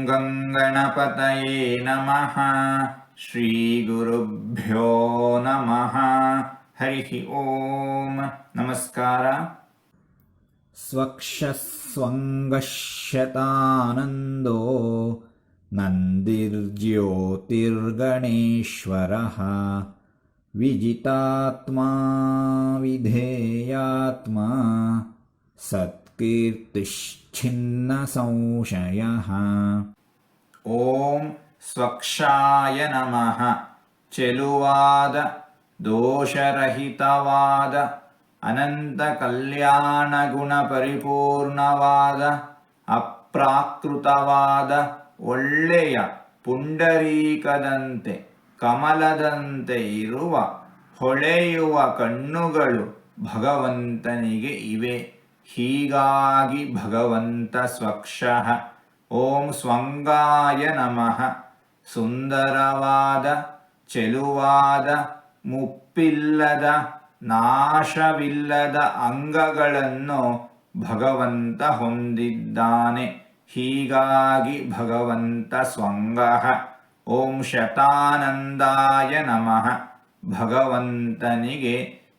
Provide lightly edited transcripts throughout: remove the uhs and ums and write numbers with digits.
ಗಂಗಣಪತಯೇ ನಮಃ. ಶ್ರೀ ಗುರುಭ್ಯೋ ನಮಃ. ಹರಿ ಓಂ. ನಮಸ್ಕಾರ. ಸ್ವಕ್ಷಸ್ವಂಗಶ್ಯತಾನಂದೋ ನಂದಿರ್ಜ್ಯೋತಿರ್ಗಣೇಶ್ವರಃ ವಿಜಿತಾತ್ಮಾ ವಿಧೇಯಾತ್ಮಾ ಸತ್ಕೀರ್ತಿಶ್ಚಿನ್ನ ಸಂಶಯಃ. ಓಂ ಸ್ವಕ್ಷಾಯ ನಮಃ. ಚೆಲುವಾದ ದೋಷರಹಿತವಾದ ಅನಂತ ಕಲ್ಯಾಣ ಗುಣ ಪರಿಪೂರ್ಣವಾದ ಅಪ್ರಾಕೃತವಾದ ಒಳ್ಳೆಯ ಪುಂಡರೀಕದಂತೆ ಕಮಲದಂತೆ ಇರುವ ಹೊಳೆಯುವ ಕಣ್ಣುಗಳು ಭಗವಂತನಿಗೆ ಇವೆ. ಹೀಗಾಗಿ ಭಗವಂತ ಸ್ವಕ್ಷಃ. ಓಂ ಸ್ವಂಗಾಯ ನಮಃ. ಸುಂದರವಾದ ಚೆಲುವಾದ ಮುಪ್ಪಿಲ್ಲದ ನಾಶವಿಲ್ಲದ ಅಂಗಗಳನ್ನು ಭಗವಂತ ಹೊಂದಿದ್ದಾನೆ. ಹೀಗಾಗಿ ಭಗವಂತ ಸ್ವಂಗಃ. ಓಂ ಶತಾನಂದಾಯ ನಮಃ. ಭಗವಂತನಿಗೆ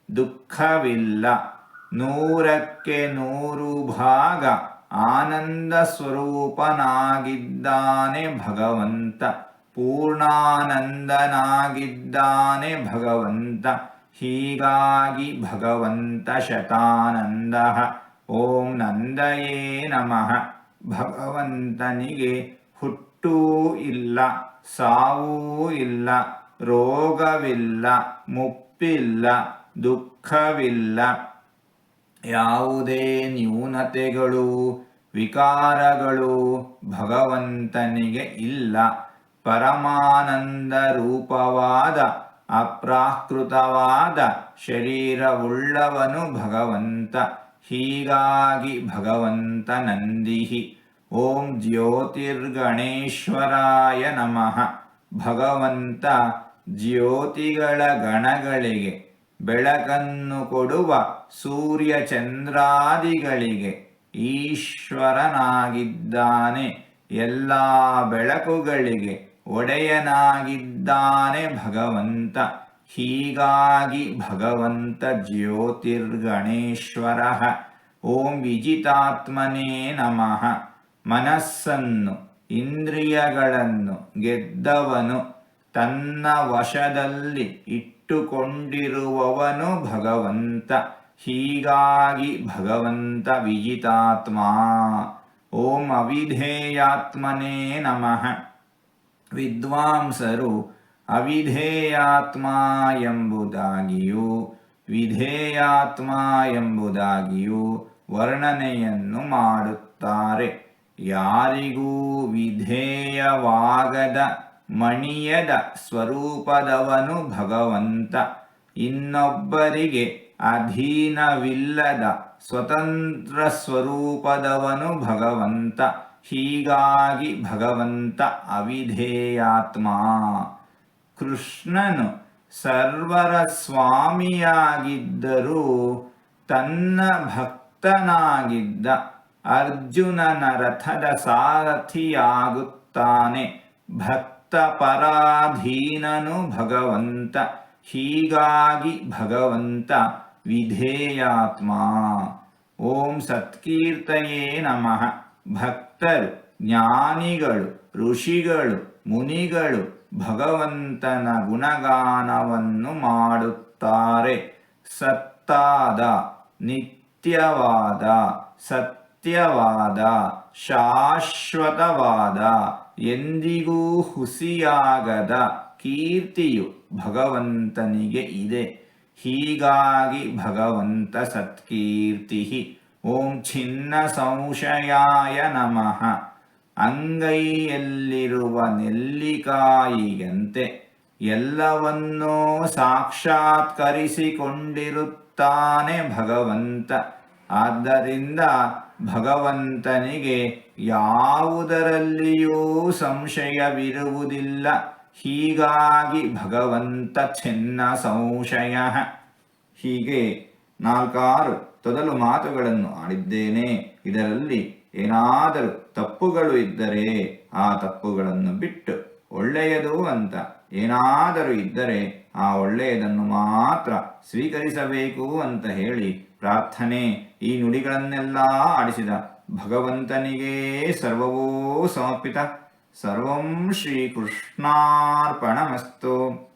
ದುಃಖವಿಲ್ಲ. 100ಕ್ಕೆ 100 ಭಾಗ ಆನಂದ ಸ್ವರೂಪನಾಗಿದ್ದಾನೆ ಭಗವಂತ. ಪೂರ್ಣಾನಂದನಾಗಿದ್ದಾನೆ ಭಗವಂತ. ಹೀಗಾಗಿ ಭಗವಂತ ಶತಾನಂದಃ. ಓಂ ನಂದಯೇ ನಮಃ. ಭಗವಂತನಿಗೆ ಹುಟ್ಟೂ ಇಲ್ಲ, ಸಾವೂ ಇಲ್ಲ, ರೋಗವಿಲ್ಲ, ಮುಪ್ಪಿಲ್ಲ, ದುಃಖವಿಲ್ಲ. ಯಾವುದೇ ನ್ಯೂನತೆಗಳು ವಿಕಾರಗಳು ಭಗವಂತನಿಗೆ ಇಲ್ಲ. ಪರಮಾನಂದ ರೂಪವಾದ ಅಪ್ರಾಕೃತವಾದ ಶರೀರವುಳ್ಳವನು ಭಗವಂತ. ಹೀಗಾಗಿ ಭಗವಂತ ನಂದಿಹಿ. ಓಂ ಜ್ಯೋತಿರ್ಗಣೇಶ್ವರಾಯ ನಮಃ. ಭಗವಂತ ಜ್ಯೋತಿಗಳ ಗಣಗಳಿಗೆ ಬೆಳಕನ್ನು ಕೊಡುವ ಸೂರ್ಯ ಚಂದ್ರಾದಿಗಳಿಗೆ ಈಶ್ವರನಾಗಿದ್ದಾನೆ. ಎಲ್ಲ ಬೆಳಕುಗಳಿಗೆ ಒಡೆಯನಾಗಿದ್ದಾನೆ ಭಗವಂತ. ಹೀಗಾಗಿ ಭಗವಂತ ಜ್ಯೋತಿರ್ಗಣೇಶ್ವರಃ. ಓಂ ವಿಜಿತಾತ್ಮನೇ ನಮಃ. ಮನಸ್ಸನ್ನು ಇಂದ್ರಿಯಗಳನ್ನು ಗೆದ್ದವನು, ತನ್ನ ವಶದಲ್ಲಿ ಇಟ್ಟುಕೊಂಡಿರುವವನು ಭಗವಂತ. ಹೀಗಾಗಿ ಭಗವಂತ ವಿಜಿತಾತ್ಮ. ಓಂ ಅವಿಧೇಯಾತ್ಮನೇ ನಮಃ. ವಿದ್ವಾಂಸರು ಅವಿಧೇಯಾತ್ಮ ಎಂಬುದಾಗಿಯೂ ವಿಧೇಯಾತ್ಮ ಎಂಬುದಾಗಿಯೂ ವರ್ಣನೆಯನ್ನು ಮಾಡುತ್ತಾರೆ. ಯಾರಿಗೂ ವಿಧೇಯವಾಗದ ಮಣಿಯದ ಸ್ವರೂಪದವನು ಭಗವಂತ. ಇನ್ನೊಬ್ಬರಿಗೆ ಅಧೀನವಿಲ್ಲದ ಸ್ವತಂತ್ರ ಸ್ವರೂಪದವನು ಭಗವಂತ. ಹೀಗಾಗಿ ಭಗವಂತ ಅವಿಧೇಯಾತ್ಮ. ಕೃಷ್ಣನು ಸರ್ವರ ಸ್ವಾಮಿಯಾಗಿದ್ದರೂ ತನ್ನ ಭಕ್ತನಾಗಿದ್ದ ಅರ್ಜುನನ ರಥದ ಸಾರಥಿಯಾಗುತ್ತಾನೆ. ಭಕ್ತ ಪರಾಧೀನನು ಭಗವಂತ. ಹೀಗಾಗಿ ಭಗವಂತ ವಿಧೇಯಾತ್ಮ. ಓಂ ಸತ್ಕೀರ್ತಯೇ ನಮಃ. ಭಕ್ತರು, ಜ್ಞಾನಿಗಳು, ಋಷಿಗಳು, ಮುನಿಗಳು ಭಗವಂತನ ಗುಣಗಾನವನ್ನು ಮಾಡುತ್ತಾರೆ. ಸತ್ತಾದ, ನಿತ್ಯವಾದ, ಸತ್ಯವಾದ, ಶಾಶ್ವತವಾದ, ಎಂದಿಗೂ ಹುಸಿಯಾಗದ ಕೀರ್ತಿಯು ಭಗವಂತನಿಗೆ ಇದೆ. ಹೀಗಾಗಿ ಭಗವಂತ ಸತ್ಕೀರ್ತಿ. ಓಂ ಛಿನ್ನ ಸಂಶಯಾಯ ನಮಃ. ಅಂಗೈಯಲ್ಲಿರುವ ನೆಲ್ಲಿಕಾಯಿಯಂತೆ ಎಲ್ಲವನ್ನೂ ಸಾಕ್ಷಾತ್ಕರಿಸಿಕೊಂಡಿರುತ್ತಾನೆ ಭಗವಂತ. ಆದ್ದರಿಂದ ಭಗವಂತನಿಗೆ ಯಾವುದರಲ್ಲಿಯೂ ಸಂಶಯವಿರುವುದಿಲ್ಲ. ಹೀಗಾಗಿ ಭಗವಂತ ಛಿನ್ನ ಸಂಶಯ. ಹೀಗೆ 4 ತೊದಲು ಮಾತುಗಳನ್ನು ಆಡಿದ್ದೇನೆ. ಇದರಲ್ಲಿ ಏನಾದರೂ ತಪ್ಪುಗಳು ಇದ್ದರೆ ಆ ತಪ್ಪುಗಳನ್ನು ಬಿಟ್ಟು ಒಳ್ಳೆಯದು ಅಂತ ಏನಾದರೂ ಇದ್ದರೆ ಆ ಒಳ್ಳೆಯದನ್ನು ಮಾತ್ರ ಸ್ವೀಕರಿಸಬೇಕು ಅಂತ ಹೇಳಿ ಪ್ರಾರ್ಥನೆ ಈ ನುಡಿಗಳನ್ನೆಲ್ಲ ಆಡಿಸಿದ ಭಗವಂತನಿಗೇ ಸರ್ವವೂ ಸಮರ್ಪಿತ. ಸರ್ವಂ ಶ್ರೀಕೃಷ್ಣಾರ್ಪಣಮಸ್ತು.